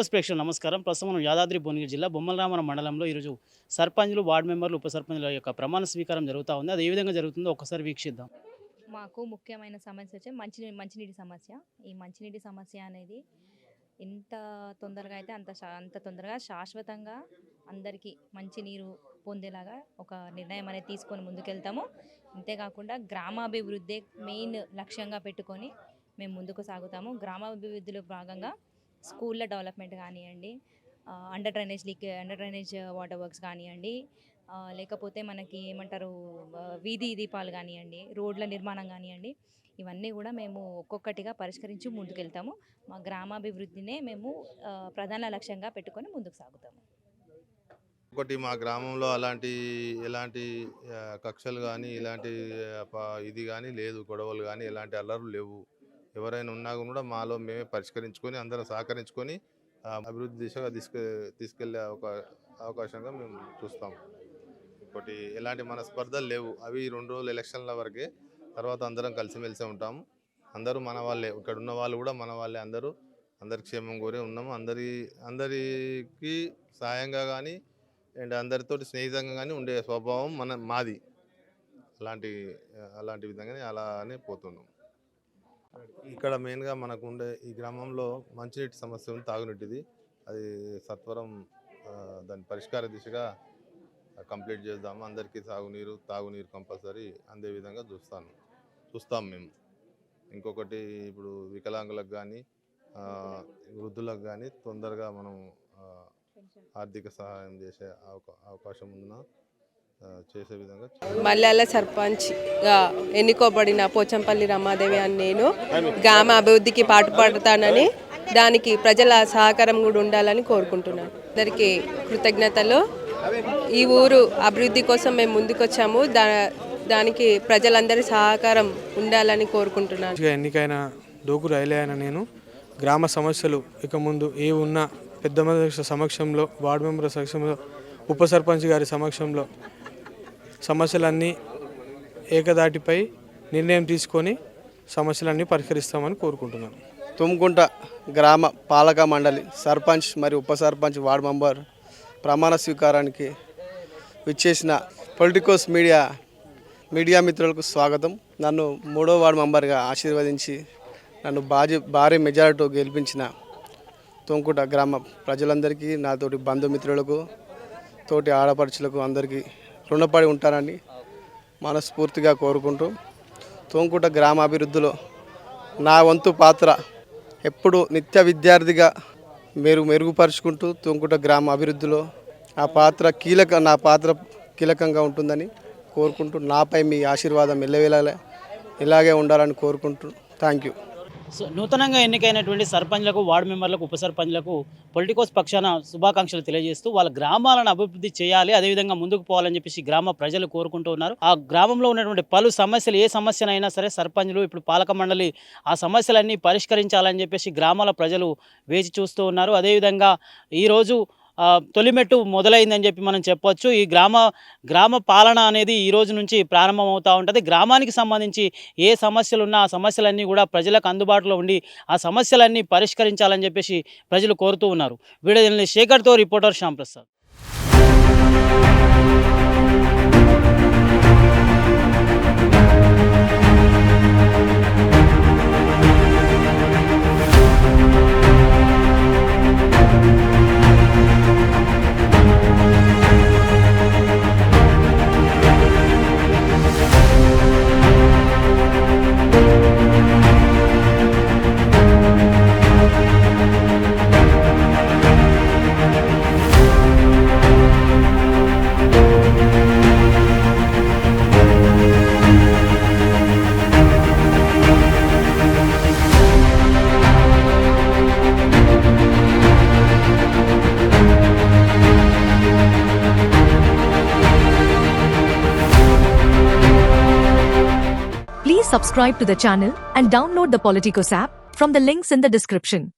Politicos ప్రేక్షకులు నమస్కారం. ప్రస్తుతం మనం యాదాద్రి భువనగిరి జిల్లా బొమ్మలరామవరం మండలంలో ఈరోజు సర్పంచ్లు, వార్డు మెంబర్లు, ఉప సర్పంచ్ల యొక్క ప్రమాణ స్వీకారం జరుగుతూ ఉంది. అది ఏ విధంగా జరుగుతుందో ఒకసారి వీక్షిద్దాం. మాకు ముఖ్యమైన సమస్య వచ్చి మంచినీటి సమస్య. ఈ మంచినీటి సమస్య అనేది ఎంత తొందరగా అయితే అంత తొందరగా శాశ్వతంగా అందరికీ మంచినీరు పొందేలాగా ఒక నిర్ణయం అనేది తీసుకొని ముందుకెళ్తాము. అంతేకాకుండా గ్రామాభివృద్ధి మెయిన్ లక్ష్యంగా పెట్టుకొని మేము ముందుకు సాగుతాము. గ్రామాభివృద్ధిలో భాగంగా స్కూళ్ళ డెవలప్మెంట్ కానివ్వండి, అండర్ డ్రైనేజ్ వాటర్ వర్క్స్ కానివ్వండి, లేకపోతే మనకి ఏమంటారు వీధి దీపాలు కానివ్వండి, రోడ్ల నిర్మాణం కానివ్వండి, ఇవన్నీ కూడా మేము ఒక్కొక్కటిగా పరిష్కరించి ముందుకెళ్తాము. మా గ్రామాభివృద్ధినే మేము ప్రధాన లక్ష్యంగా పెట్టుకొని ముందుకు సాగుతాము. ఒకటి మా గ్రామంలో ఎలాంటి కక్షలు కానీ ఇలాంటి ఇది కానీ లేదు, గొడవలు కానీ ఎలాంటి అల్లర్లు లేవు. ఎవరైనా ఉన్నా కూడా మాలో మేమే పరిష్కరించుకొని అందరం సహకరించుకొని అభివృద్ధి దిశగా తీసుకెళ్లే అవకాశంగా మేము చూస్తాం. ఇంకోటి ఎలాంటి మనస్పర్ధలు లేవు. అవి 2 రోజులు ఎలక్షన్ల వరకే, తర్వాత అందరం కలిసిమెలిసి ఉంటాము. అందరూ మన వాళ్ళే, ఇక్కడ ఉన్న వాళ్ళు కూడా మన వాళ్ళే. అందరి క్షేమం కోరే ఉన్నాము. అందరికీ సాయంగా కానీ అండ్ అందరితోటి స్నేహితంగా కానీ ఉండే స్వభావం మాది. అలాంటి విధంగానే అలానే పోతున్నాం. ఇక్కడ మెయిన్గా మనకు ఉండే ఈ గ్రామంలో మంచినీటి సమస్య ఉంది, తాగునీటిది. అది సత్వరం దాని పరిష్కార దిశగా కంప్లీట్ చేద్దాము. అందరికీ తాగునీరు కంపల్సరీ అందే విధంగా చూస్తాం మేము. ఇంకొకటి ఇప్పుడు వికలాంగులకు కానీ వృద్ధులకు కానీ తొందరగా మనం ఆర్థిక సహాయం చేసే అవకాశం ఉందా చేసే విధంగా. మల్యాల సర్పంచ్గా ఎన్నుకోబడిన పోచంపల్లి రమాదేవి అని నేను గ్రామ అభివృద్ధికి పాటుపడతానని, దానికి ప్రజల సహకారం కూడా ఉండాలని కోరుకుంటున్నాను. అందరికీ కృతజ్ఞతలు. ఈ ఊరు అభివృద్ధి కోసం మేము ముందుకొచ్చాము. దానికి ప్రజలందరి సహకారం ఉండాలని కోరుకుంటున్నాను. ఎన్నికైన డోకు రైలైన నేను గ్రామ సమస్యలు ఇక ముందు ఏ ఉన్నా పెద్ద మనుషుల సమక్షంలో, వార్డు మెంబర్ సమక్షంలో, ఉప సర్పంచ్ గారి సమక్షంలో సమస్యలన్నీ ఏకదాటిపై నిర్ణయం తీసుకొని సమస్యలన్నీ పరిష్కరిస్తామని కోరుకుంటున్నాను. తుమ్కుంట గ్రామ పాలక మండలి సర్పంచ్ మరియు ఉప సర్పంచ్ వార్డు మెంబర్ ప్రమాణ స్వీకారానికి విచ్చేసిన పొలిటికోస్ మీడియా మిత్రులకు స్వాగతం. నన్ను 3వ వార్డు మెంబర్గా ఆశీర్వదించి నన్ను భారీ మెజారిటీతో గెలిపించిన తుమ్కుంట గ్రామ ప్రజలందరికీ, నాతోటి బంధుమిత్రులకు, తోటి ఆడపడుచులకు అందరికీ రుణపడి ఉంటానని మనస్ఫూర్తిగా కోరుకుంటూ, తుమ్కుంట గ్రామాభివృద్ధిలో నా వంతు పాత్ర ఎప్పుడు నిత్య విద్యార్థిగా మెరుగుపరుచుకుంటూ తుమ్కుంట గ్రామ అభివృద్ధిలో నా పాత్ర కీలకంగా ఉంటుందని కోరుకుంటూ, నాపై మీ ఆశీర్వాదం ఎల్లవేళలా ఇలాగే ఉండాలని కోరుకుంటూ థ్యాంక్ యూ. సో నూతనంగా ఎన్నికైనటువంటి సర్పంచ్లకు, వార్డు మెంబర్లకు, ఉప సర్పంచ్లకు పొలిటికోస్ పక్షాన శుభాకాంక్షలు తెలియజేస్తూ వాళ్ళ గ్రామాలను అభివృద్ధి చేయాలి, అదేవిధంగా ముందుకు పోవాలని చెప్పేసి గ్రామ ప్రజలు కోరుకుంటూ ఉన్నారు. ఆ గ్రామంలో ఉన్నటువంటి పలు సమస్యలు, ఏ సమస్యనైనా సరే సర్పంచ్లు, ఇప్పుడు పాలక మండలి ఆ సమస్యలన్నీ పరిష్కరించాలని చెప్పేసి గ్రామాల ప్రజలు వేచి చూస్తూ ఉన్నారు. అదేవిధంగా ఈరోజు తొలిమెట్టు మొదలైందని చెప్పి మనం చెప్పొచ్చు. ఈ గ్రామ పాలన అనేది ఈ రోజు నుంచి ప్రారంభం అవుతూ ఉంటుంది. గ్రామానికి సంబంధించి ఏ సమస్యలు ఉన్నా ఆ సమస్యలన్నీ కూడా ప్రజలకు అందుబాటులో ఉండి ఆ సమస్యలన్నీ పరిష్కరించాలని చెప్పేసి ప్రజలు కోరుతూ ఉన్నారు. వీడియో శేఖర్తో reporter Shyam Prasad. Please subscribe to the channel and download the Politicos app from the links in the description.